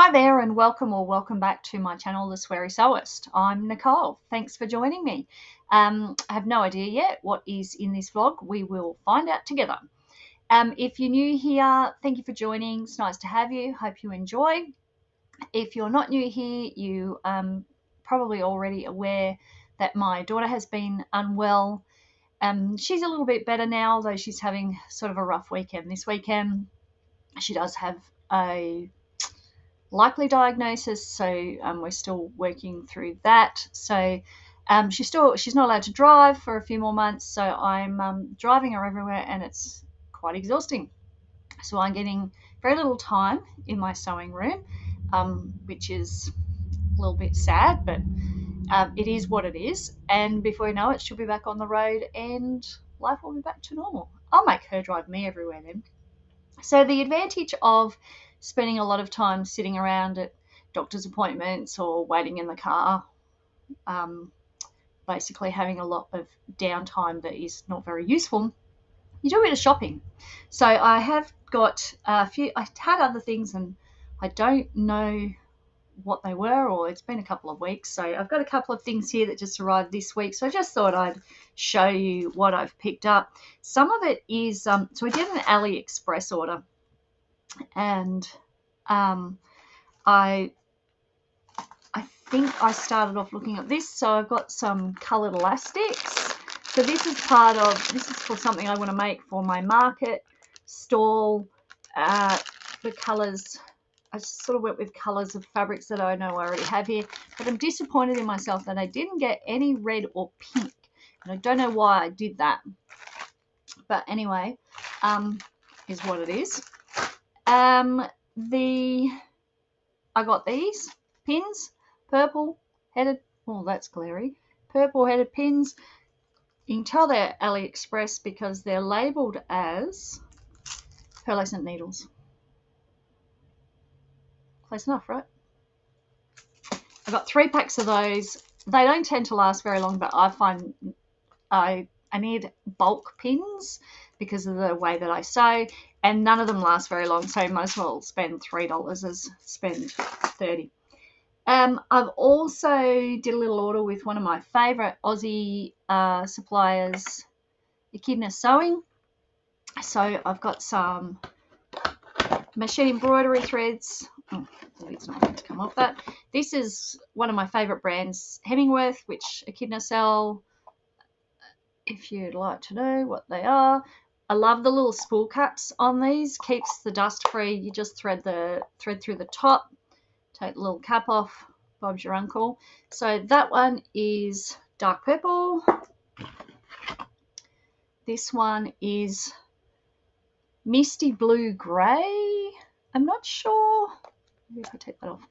Hi there and welcome or welcome back to my channel, The Sweary Sewist. I'm Nicole. Thanks for joining me. I have no idea yet what is in this vlog. We will find out together. If you're new here, thank you for joining. It's nice to have you. Hope you enjoy. If you're not new here, you probably already aware that my daughter has been unwell. She's a little bit better now, although she's having sort of a rough weekend. This weekend, she does have a likely diagnosis, so we're still working through that. So she's not allowed to drive for a few more months, so I'm driving her everywhere, and it's quite exhausting. So I'm getting very little time in my sewing room, which is a little bit sad, but it is what it is. And before you know it, she'll be back on the road, and life will be back to normal. I'll make her drive me everywhere then. So the advantage of spending a lot of time sitting around at doctor's appointments or waiting in the car, um, basically having a lot of downtime that is not very useful, you do a bit of shopping. So I have got a few. I had other things and I don't know what they were, or it's been a couple of weeks. So I've got a couple of things here that just arrived this week. So I just thought I'd show you what I've picked up. Some of it is, so I did an AliExpress order, and I think I started off looking at this. So I've got some coloured elastics. So this is for something I want to make for my market stall. The colours, I just sort of went with colours of fabrics that I know I already have here. But I'm disappointed in myself that I didn't get any red or pink. And I don't know why I did that. But anyway, is what it is. I got these pins, purple headed, oh that's glary, purple headed pins. You can tell they're AliExpress because they're labelled as pearlescent needles. Close enough, right? I got 3 packs of those. They don't tend to last very long, but I find I need bulk pins because of the way that I sew, and none of them last very long, so I might as well spend $3 as spend $30. I've also did a little order with one of my favourite Aussie suppliers, Echidna Sewing. So I've got some machine embroidery threads. Oh, the lid's not going to come off that. This is one of my favourite brands, Hemingworth, which Echidna sell, if you'd like to know what they are. I love the little spool caps on these. Keeps the dust free. You just thread through the top, take the little cap off. Bob's your uncle. So that one is dark purple. This one is misty blue grey. I'm not sure. Maybe if I take that off.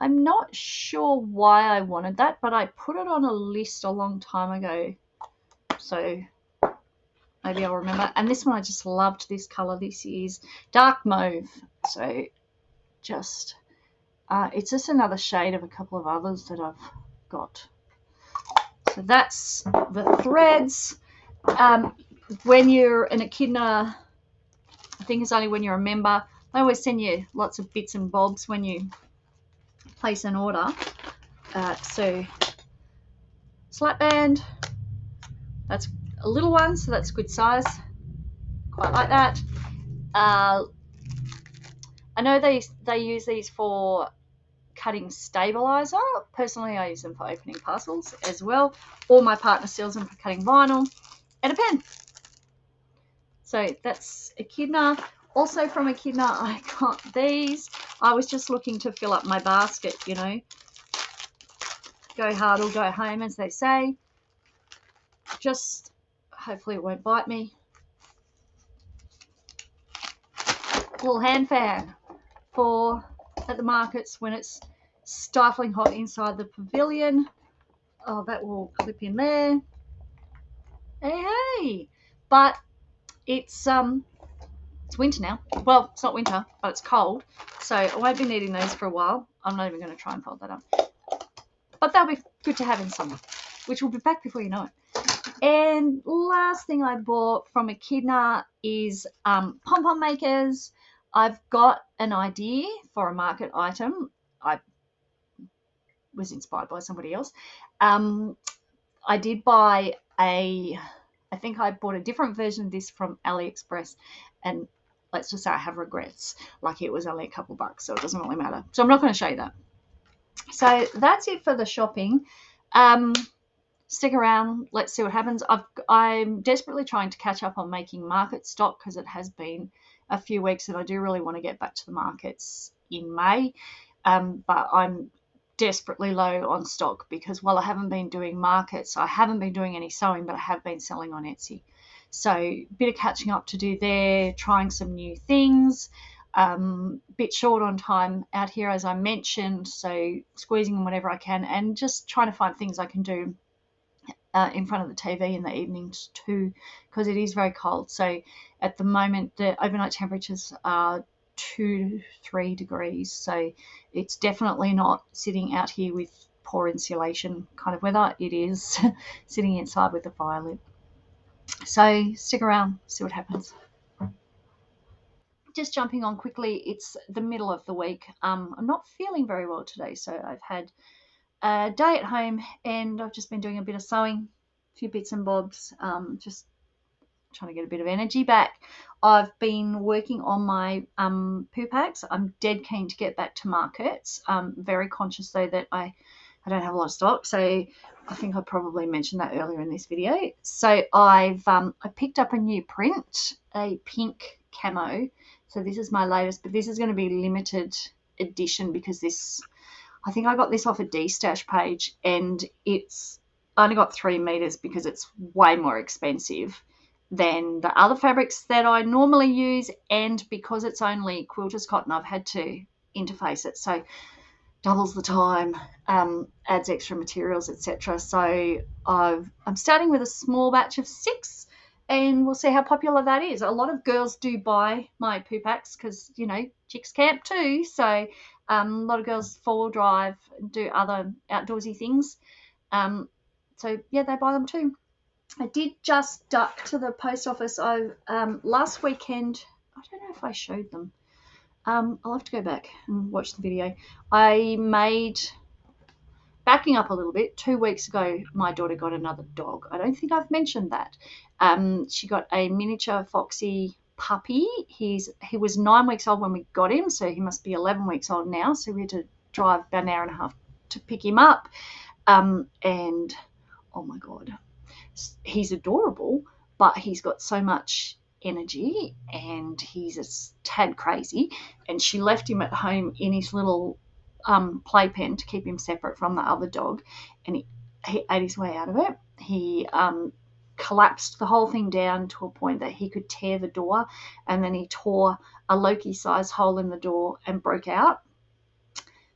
I'm not sure why I wanted that, but I put it on a list a long time ago. So maybe I'll remember. And this one, I just loved this colour. This is dark mauve. So just, it's just another shade of a couple of others that I've got. So that's the threads. When you're an Echidna, I think it's only when you're a member. They always send you lots of bits and bobs when you place an order. So slat band, that's a little one, so that's good size. Quite like that. I know they use these for cutting stabilizer. Personally, I use them for opening parcels as well, or my partner sells them for cutting vinyl, and a pen. So that's Echidna. Also from Echidna, I got these. I was just looking to fill up my basket, you know. Go hard or go home, as they say. Just, hopefully it won't bite me. Little hand fan for at the markets when it's stifling hot inside the pavilion. Oh, that will clip in there. Hey! But it's winter now. Well, it's not winter, but it's cold. So I won't be needing those for a while. I'm not even going to try and fold that up. But they'll be good to have in summer, which will be back before you know it. And last thing I bought from Echidna is pom-pom makers. I've got an idea for a market item. I was inspired by somebody else. I did buy I think I bought a different version of this from AliExpress, and let's just say I have regrets. Like, it was only a couple bucks, so it doesn't really matter. So I'm not going to show you that. So that's it for the shopping. Stick around. Let's see what happens. I'm desperately trying to catch up on making market stock because it has been a few weeks, and I do really want to get back to the markets in May. But I'm desperately low on stock because while I haven't been doing markets, I haven't been doing any sewing, but I have been selling on Etsy. So a bit of catching up to do there, trying some new things. Bit short on time out here, as I mentioned, so squeezing in whatever I can and just trying to find things I can do in front of the TV in the evenings too, because it is very cold. So at the moment, the overnight temperatures are 2 to 3 degrees. So it's definitely not sitting out here with poor insulation kind of weather. It is sitting inside with the fire lit. So stick around, see what happens. Just jumping on quickly, it's the middle of the week. I'm not feeling very well today, so I've had a day at home and I've just been doing a bit of sewing, a few bits and bobs, just trying to get a bit of energy back. I've been working on my poo packs. I'm dead keen to get back to markets. Very conscious though that I don't have a lot of stock, so I think I probably mentioned that earlier in this video. So I picked up a new print, a pink camo. So this is my latest, but this is going to be limited edition because I think I got this off a D-Stash page, and it's only got 3 meters because it's way more expensive than the other fabrics that I normally use, and because it's only quilter's cotton, I've had to interface it, so doubles the time, adds extra materials, etc. So I'm starting with a small batch of 6, and we'll see how popular that is. A lot of girls do buy my poo packs because, chicks camp too, so a lot of girls 4-wheel drive and do other outdoorsy things. So yeah, they buy them too. I did just duck to the post office. Last weekend, I don't know if I showed them. I'll have to go back and watch the video. Backing up a little bit, 2 weeks ago, my daughter got another dog. I don't think I've mentioned that. She got a miniature foxy puppy. He was 9 weeks old when we got him, so he must be 11 weeks old now. So we had to drive about an hour and a half to pick him up. And oh my God, he's adorable, but he's got so much energy and he's a tad crazy. And she left him at home in his little playpen to keep him separate from the other dog, and he ate his way out of it. He collapsed the whole thing down to a point that he could tear the door, and then he tore a Loki-sized hole in the door and broke out.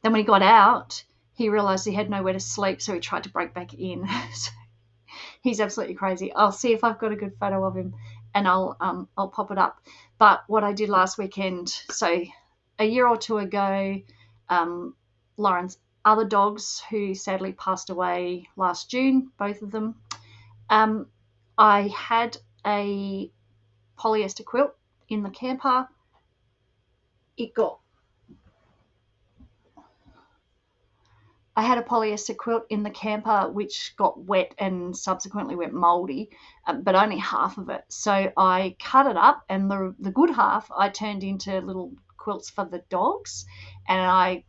Then when he got out, he realized he had nowhere to sleep, so he tried to break back in. So he's absolutely crazy. I'll see if I've got a good photo of him, and I'll pop it up. But what I did last weekend, so a year or two ago, Lauren's other dogs, who sadly passed away last June, both of them, I had a polyester quilt in the camper. I had a polyester quilt in the camper which got wet and subsequently went mouldy, but only half of it. So I cut it up, and the good half I turned into little quilts for the dogs, and I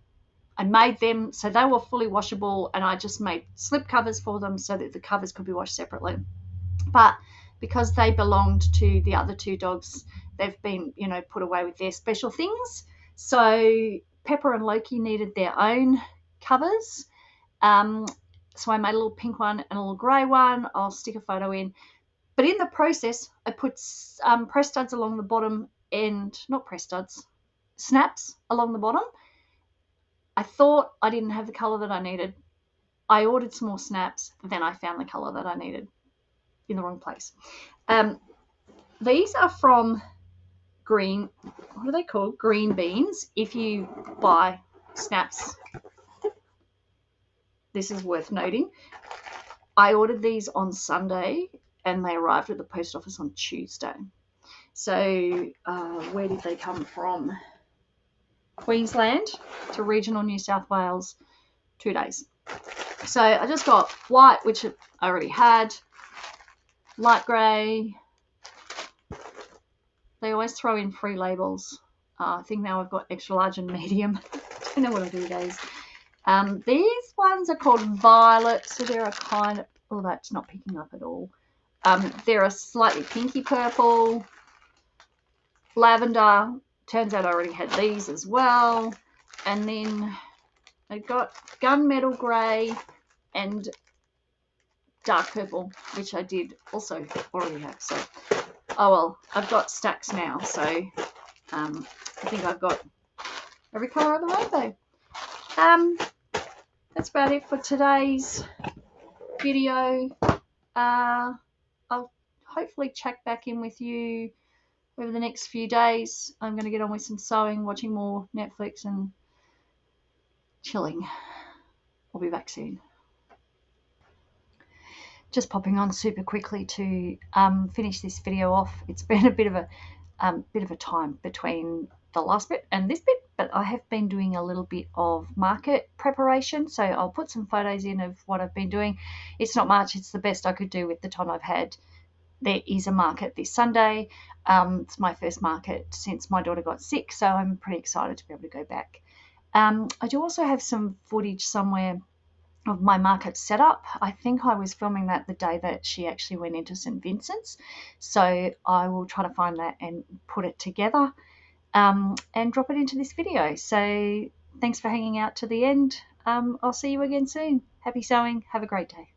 made them so they were fully washable, and I just made slip covers for them so that the covers could be washed separately. But because they belonged to the other 2 dogs, they've been, put away with their special things. So Pepper and Loki needed their own covers. So I made a little pink one and a little grey one. I'll stick a photo in. But in the process, I put press studs along the bottom, and not press studs, snaps along the bottom. I thought I didn't have the colour that I needed. I ordered some more snaps, then I found the colour that I needed in the wrong place. These are from Green, what are they called? Green Beans. If you buy snaps, this is worth noting. I ordered these on Sunday and they arrived at the post office on Tuesday. So where did they come from? Queensland to regional New South Wales, 2 days. So I just got white, which I already had, light grey. They always throw in free labels. I think now I've got extra large and medium. I don't know what I do with those. These ones are called violet, so they're a kind of, oh, that's not picking up at all. They're a slightly pinky purple, lavender. Turns out I already had these as well. And then I got gunmetal grey and dark purple, which I did also already have. So, oh well, I've got stacks now. So I think I've got every colour of the rainbow. That's about it for today's video. I'll hopefully check back in with you over the next few days. I'm going to get on with some sewing, watching more Netflix and chilling. I'll be back soon. Just popping on super quickly to finish this video off. It's been a bit of a time between the last bit and this bit, but I have been doing a little bit of market preparation, so I'll put some photos in of what I've been doing. It's not much, it's the best I could do with the time I've had. There is a market this Sunday. It's my first market since my daughter got sick, so I'm pretty excited to be able to go back. I do also have some footage somewhere of my market setup. I think I was filming that the day that she actually went into St. Vincent's, so I will try to find that and put it together and drop it into this video. So thanks for hanging out to the end. I'll see you again soon. Happy sewing. Have a great day.